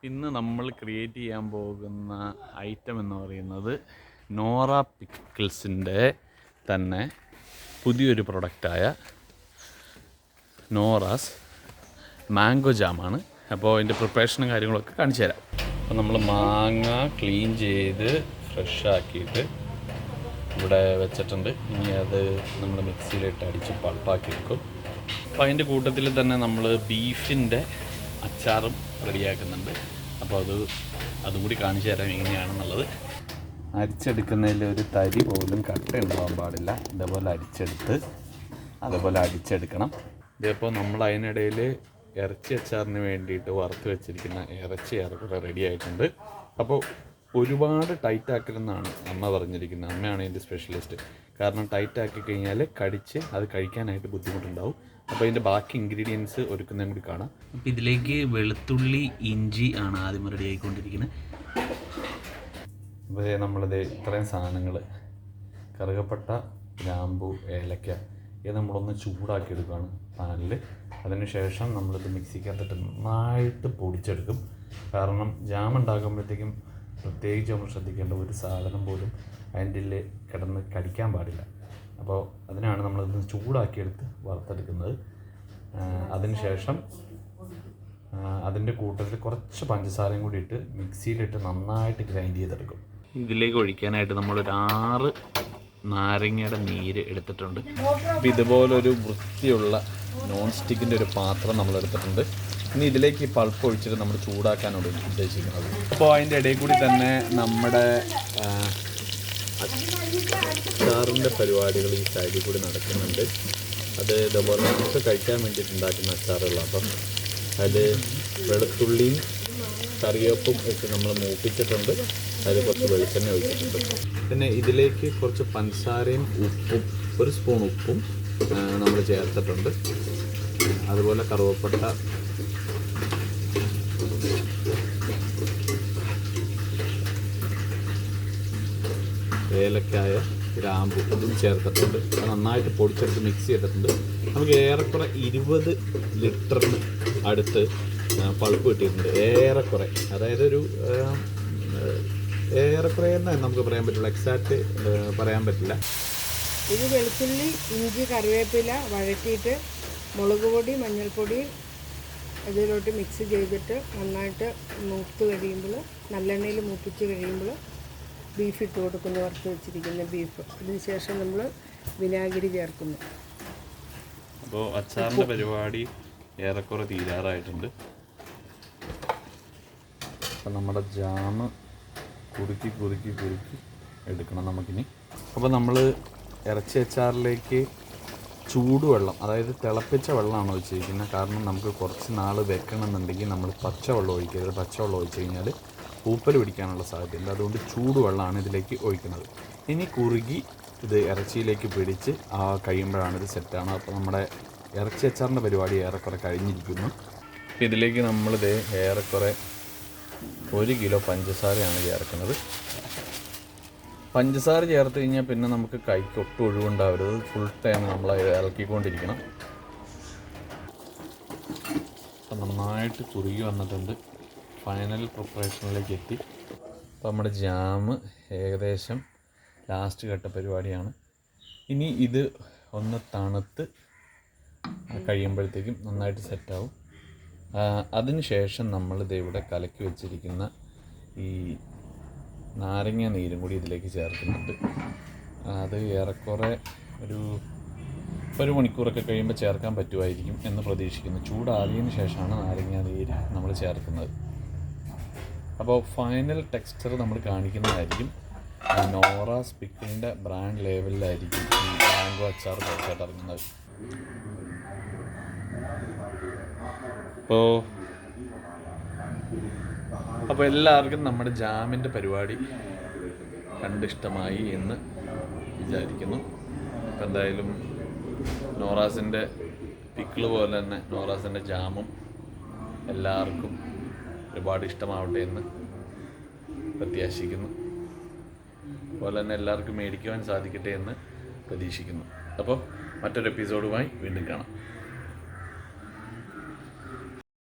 ഇന്ന് നമ്മൾ ക്രിയേറ്റ് ചെയ്യാൻ പോകുന്ന ഐറ്റം എന്ന് പറയുന്നത് നോറ പിക്കിൾസിൻ്റെ തന്നെ പുതിയൊരു പ്രൊഡക്റ്റായ നോറാസ് മാംഗോ ജാമാണ്. അപ്പോൾ അതിൻ്റെ പ്രിപ്പറേഷനും കാര്യങ്ങളൊക്കെ കാണിച്ചു തരാം. അപ്പോൾ നമ്മൾ മാങ്ങ ക്ലീൻ ചെയ്ത് ഫ്രഷ് ആക്കിയിട്ട് ഇവിടെ വെച്ചിട്ടുണ്ട്. ഇനി അത് നമ്മൾ മിക്സിയിലിട്ട് അടിച്ച് പൾപ്പാക്കി വെക്കും. അപ്പോൾ അതിൻ്റെ കൂട്ടത്തിൽ തന്നെ നമ്മൾ ബീഫിൻ്റെ അച്ചാറും റെഡിയാക്കുന്നുണ്ട്. അപ്പോൾ അതും കൂടി കാണിച്ചു തരാം എങ്ങനെയാണെന്നുള്ളത്. അരിച്ചെടുക്കുന്നതിൽ ഒരു തരി പോലും കട്ട ഉണ്ടാവാൻ പാടില്ല. ഇതേപോലെ അതുപോലെ അടിച്ചെടുക്കണം. ഇതിപ്പോൾ നമ്മൾ അതിനിടയിൽ ഇറച്ചി അച്ചാറിന് വേണ്ടിയിട്ട് വറുത്ത് വെച്ചിരിക്കുന്ന ഇറച്ചി ഏറെക്കുറെ റെഡി ആയിട്ടുണ്ട്. അപ്പോൾ ഒരുപാട് ടൈറ്റ് ആക്കരുതെന്നാണ് അമ്മ പറഞ്ഞിരിക്കുന്നത്. അമ്മയാണ് ഇതിൻ്റെ സ്പെഷ്യലിസ്റ്റ്. കാരണം ടൈറ്റ് ആക്കി കഴിഞ്ഞാൽ കടിച്ച് അത് കഴിക്കാനായിട്ട് ബുദ്ധിമുട്ടുണ്ടാവും. അപ്പോൾ ഇതിൻ്റെ ബാക്കി ഇൻഗ്രീഡിയൻസ് ഒരുക്കുന്നതും കൂടി കാണാം. അപ്പോൾ ഇതിലേക്ക് വെളുത്തുള്ളി, ഇഞ്ചി ആണ് ആദ്യം റെഡി ആയിക്കൊണ്ടിരിക്കുന്നത്. അപ്പോൾ നമ്മളിത് ഇത്രയും സാധനങ്ങൾ കറുകപ്പട്ട, ഗ്രാമ്പു, ഏലക്ക ഇത് നമ്മളൊന്ന് ചൂടാക്കി എടുക്കുകയാണ് പാനിൽ. അതിന് ശേഷം നമ്മളിത് മിക്സിക്കകത്തിട്ട് നന്നായിട്ട് പൊടിച്ചെടുക്കും. കാരണം ജാം ഉണ്ടാക്കുമ്പോഴത്തേക്കും പ്രത്യേകിച്ച് നമ്മൾ ശ്രദ്ധിക്കേണ്ട ഒരു സാധനം പോലും അതിൻ്റെ ഉള്ളിൽ കിടന്ന് കടിക്കാൻ പാടില്ല. അപ്പോൾ അതിനാണ് നമ്മളിത് ചൂടാക്കിയെടുത്ത് വറുത്തെടുക്കുന്നത്. അതിന് ശേഷം അതിൻ്റെ കൂട്ടത്തിൽ കുറച്ച് പഞ്ചസാരയും കൂടി ഇട്ട് മിക്സിയിലിട്ട് നന്നായിട്ട് ഗ്രൈൻഡ് ചെയ്തെടുക്കും. ഇതിലേക്ക് ഒഴിക്കാനായിട്ട് നമ്മളൊരു 6 നാരങ്ങയുടെ നീര് എടുത്തിട്ടുണ്ട്. അപ്പോൾ ഇതുപോലൊരു വൃത്തിയുള്ള നോൺ സ്റ്റിക്കിൻ്റെ ഒരു പാത്രം നമ്മൾ എടുത്തിട്ടുണ്ട്. ഇനി ഇതിലേക്ക് ഈ പൾപ്പ് ഒഴിച്ചിട്ട് നമ്മൾ ചൂടാക്കാനാണ് ഉദ്ദേശിക്കുന്നത്. അപ്പോൾ അതിൻ്റെ ഇടയിൽ കൂടി തന്നെ നമ്മുടെ അച്ചാറിൻ്റെ പരിപാടികൾ ഈ സൈഡിൽ കൂടി നടക്കുന്നുണ്ട്. അത് ഇതുപോലെ നമുക്ക് കഴിക്കാൻ വേണ്ടിയിട്ട് ഉണ്ടാക്കുന്ന അച്ചാറുകളാണ്. അപ്പം അതിൽ വെളുത്തുള്ളിയും കറിവേപ്പും ഒക്കെ നമ്മൾ മൂപ്പിച്ചിട്ടുണ്ട്. അതിൽ കുറച്ച് വെളിച്ചെണ്ണ ഒഴിച്ചിട്ടുണ്ട്. പിന്നെ ഇതിലേക്ക് കുറച്ച് പഞ്ചസാരയും ഉപ്പും, 1 സ്പൂൺ ഉപ്പും നമ്മൾ ചേർത്തിട്ടുണ്ട്. അതുപോലെ കറുവപ്പട്ട, ഏലക്കായ, ഗ്രാമ്പു അതും ചേർത്തിട്ടുണ്ട്. അത് നന്നായിട്ട് പൊടിച്ചെടുത്ത് മിക്സ് ചെയ്തിട്ടുണ്ട്. നമുക്ക് ഏറെക്കുറെ 20 ലിറ്ററിന് അടുത്ത് പൾപ്പ് കിട്ടിയിട്ടുണ്ട്. ഏറെക്കുറെ, അതായത് ഒരു ഏറെക്കുറെ എന്ന് നമുക്ക് പറയാൻ പറ്റില്ല, എക്സാക്റ്റ് പറയാൻ പറ്റില്ല. ഇത് വെളുത്തുള്ളി, ഇഞ്ചി, കറിവേപ്പില വഴറ്റിയിട്ട് മുളക് പൊടി, മഞ്ഞൾപ്പൊടി ഇതിലോട്ട് മിക്സ് ചെയ്തിട്ട് നന്നായിട്ട് മൂത്ത് കഴിയുമ്പോൾ, നല്ലെണ്ണയിൽ മൂപ്പിച്ച് കഴിയുമ്പോൾ ബീഫ് ഇട്ട് കൊടുക്കുന്നു. വറുത്ത് വെച്ചിരിക്കുന്ന ബീഫ്. അതിന് ശേഷം നമ്മൾ വിനാഗിരി ചേർക്കുന്നു. അപ്പോൾ അച്ചാറിൻ്റെ പരിപാടി ഏറെക്കുറെ തീരാറായിട്ടുണ്ട്. അപ്പം നമ്മുടെ ജാമ് കുറുക്കി എടുക്കണം നമുക്കിനി. അപ്പോൾ നമ്മൾ ഇറച്ചി അച്ചാറിലേക്ക് ചൂടുവെള്ളം, അതായത് തിളപ്പിച്ച വെള്ളമാണ് ഒഴിച്ചിരിക്കുന്നത്. കാരണം നമുക്ക് കുറച്ച് നാൾ വെക്കണമെന്നുണ്ടെങ്കിൽ നമ്മൾ പച്ചവെള്ളം ഒഴിക്കരുത്. പച്ചവെള്ളം ഒഴിച്ച് കഴിഞ്ഞാൽ പൂപ്പൽ പിടിക്കാനുള്ള സാധ്യതയില്ല. അതുകൊണ്ട് ചൂടുവെള്ളമാണ് ഇതിലേക്ക് ഒഴിക്കുന്നത്. ഇനി കുറുകി ഇത് ഇറച്ചിയിലേക്ക് പിടിച്ച് കഴിയുമ്പോഴാണ് ഇത് സെറ്റാണ്. അപ്പോൾ നമ്മുടെ ഇറച്ചി അച്ചാറിൻ്റെ പരിപാടി ഏറെക്കുറെ കഴിഞ്ഞിരിക്കുന്നു. ഇതിലേക്ക് നമ്മളിത് ഏറെക്കുറെ 1 കിലോ പഞ്ചസാരയാണ് ചേർക്കുന്നത്. പഞ്ചസാര ചേർത്ത് കഴിഞ്ഞാൽ പിന്നെ നമുക്ക് കൈക്ക് ഒട്ടും ഒഴിവുണ്ടാവരുത്. ഫുൾ ടൈം നമ്മൾ ഇളക്കിക്കൊണ്ടിരിക്കണം. അപ്പം നന്നായിട്ട് കുറുകി വന്നിട്ടുണ്ട്. ഫൈനൽ പ്രിപ്പറേഷനിലേക്ക് എത്തി. അപ്പോൾ നമ്മുടെ ജാം ഏകദേശം ലാസ്റ്റ് ഘട്ട പരിപാടിയാണ്. ഇനി ഇത് ഒന്ന് തണുത്ത് കഴിയുമ്പോഴത്തേക്കും നന്നായിട്ട് സെറ്റാവും. അതിന് ശേഷം നമ്മളിത് ഇവിടെ കലക്കി വെച്ചിരിക്കുന്ന ഈ നാരങ്ങ നീരും കൂടി ഇതിലേക്ക് ചേർക്കുന്നുണ്ട്. അത് ഏറെക്കുറെ ഒരു മണിക്കൂറൊക്കെ കഴിയുമ്പോൾ ചേർക്കാൻ പറ്റുമായിരിക്കും എന്ന് പ്രതീക്ഷിക്കുന്നു. ചൂടാറിയതിന് ശേഷമാണ് നാരങ്ങ നീര് നമ്മൾ ചേർക്കുന്നത്. അപ്പോൾ ഫൈനൽ ടെക്സ്ചർ നമ്മൾ കാണിക്കുന്നതായിരിക്കും. നോറാസ് പിക്കിളിൻ്റെ ബ്രാൻഡ് ലേവലിലായിരിക്കും ഈ മാംഗോ അച്ചാർ തീർച്ചയായിട്ട് ഇറങ്ങുന്നത്. അപ്പോൾ എല്ലാവർക്കും നമ്മുടെ ജാമിൻ്റെ പരിപാടി കണ്ടിഷ്ടമായി എന്ന് വിചാരിക്കുന്നു. അപ്പോൾ എന്തായാലും നോറാസിൻ്റെ പിക്കിള് പോലെ തന്നെ നോറാസിൻ്റെ ജാമും എല്ലാവർക്കും ഒരുപാട് ഇഷ്ടമാവട്ടെ എന്ന് പ്രത്യാശിക്കുന്നു. അതുപോലെ തന്നെ എല്ലാവർക്കും മേടിക്കുവാൻ സാധിക്കട്ടെ എന്ന് പ്രതീക്ഷിക്കുന്നു. അപ്പോൾ മറ്റൊരു എപ്പിസോഡുമായി വീണ്ടും കാണാം.